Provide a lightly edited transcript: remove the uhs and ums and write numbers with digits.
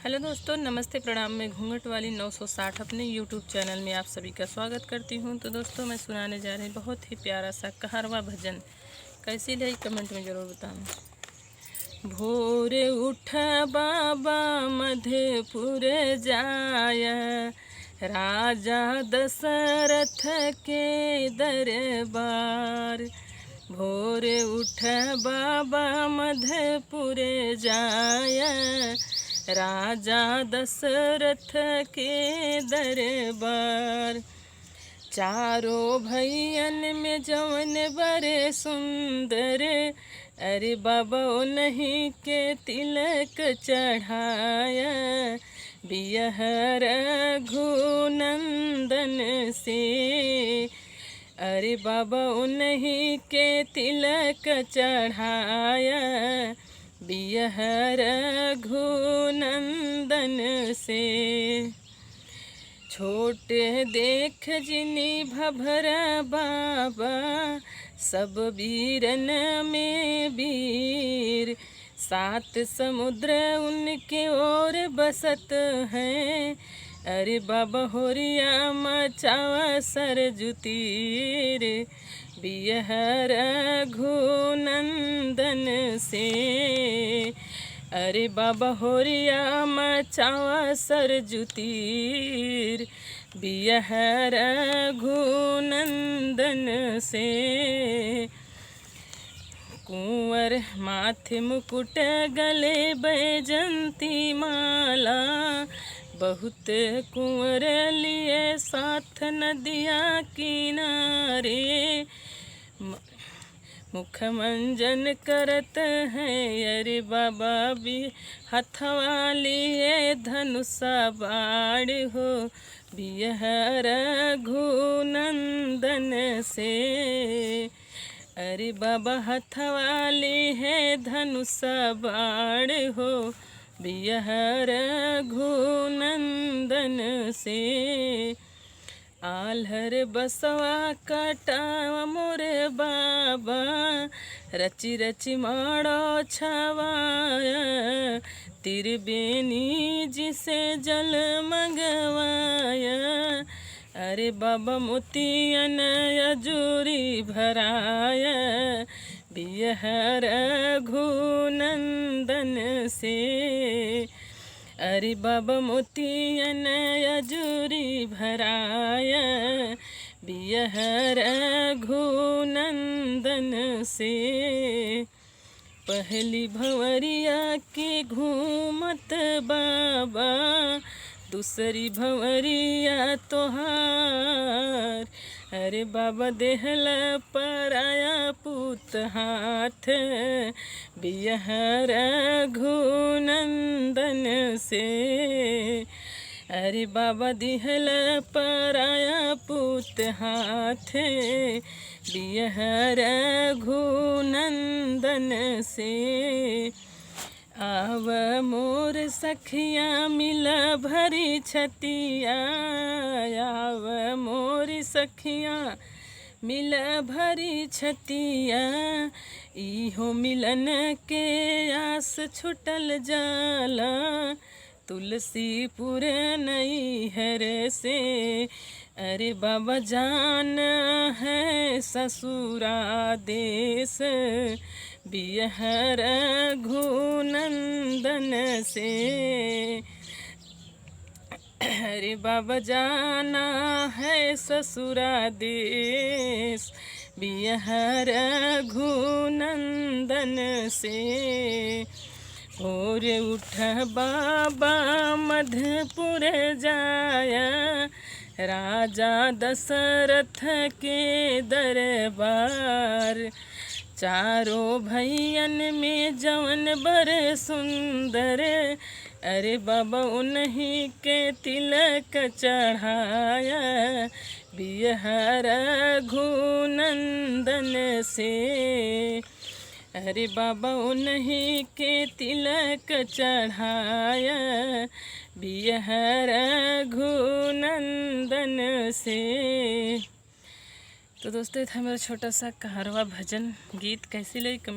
Hello दोस्तों, नमस्ते प्रणाम। मैं घूंघट वाली 960 अपने यूट्यूब चैनल में आप सभी का स्वागत करती हूं। तो दोस्तों, मैं सुनाने जा रही बहुत ही प्यारा सा कहरवा भजन। कैसी लगी कमेंट में ज़रूर बताना। भोरे उठ बाबा मधेपुर जाय, राजा दशरथ के दरबार। भोरे उठ बाबा मधेपुर जाय, राजा दशरथ के दरबार। चारों भैयन में जवन बड़े सुंदर, अरे बाबा नहीं के तिलक चढ़ाया। बियहर रघुनंदन से, अरे बाबा नहीं के तिलक चढ़ाया। बियहर रघुनंदन से। छोटे देख जिनी भभरा बाबा, सब वीरन में वीर। सात समुद्र उनके ओर बसत हैं, अरे बाबा होरिया मचावा सरजुतीर। बियहर रघुनंदन से, अरे बाबा होरिया मचावा सरजुतीर। बियहर रघुनंदन से। कुंवर माथे मुकुट गले बैजंती माला, बहुत कुंवर लिए साथ नदिया किनारे। मुख मंजन करत हैं, अरे बाबा भी हथवा लिए धनुषा बाण हो। बियहर रघुनंदन से, अरे बाबा हथवा लिए धनुषा बाण हो। बियहर रघुनंदन से। आल्हर बसवा कटावा मोरे बाबा, रची रची माड़ो छवाया। तिरबेनी जिसे जल मंगवाया, अरे बाबा मोतियन अजूरी भराया। बियहर रघुनंदन से, अरे बाबा मोतियन अजूरी भराया। बियहर रघुनंदन से। पहली भंवरिया की घूमत बाबा, दूसरी भंवरिया तोहार। अरे बाबा देहला पराया पूत हाथ। बियहर रघुनंदन से, अरे बाबा दिहला पराया पूत हाथ। बियहर रघुनंदन से। आव मोर सखिया मिला भरी छतिया, आव मोर सखिया मिला भरी छतिया। इहो मिलन के आस छुटल जाला, तुलसीपुर नैहर से। अरे बाबा जान है ससुरा देश, बियहर रघुनंदन से। अरे बाबा जाना है ससुरा देश, बियहर रघुनंदन से। भोर उठ बाबा मधेपुर जाया, राजा दशरथ के दरबार। चारों भैयन में जवन बड़े सुंदर, अरे बाबा उन्हीं के तिलक चढ़ाया। बियहर रघुनंदन से, अरे बाबा उन्हीं के तिलक चढ़ाया। बियहर रघुनंदन से। तो दोस्तों, ये था मेरा छोटा सा कहरवा भजन गीत। कैसी लगी कमेंट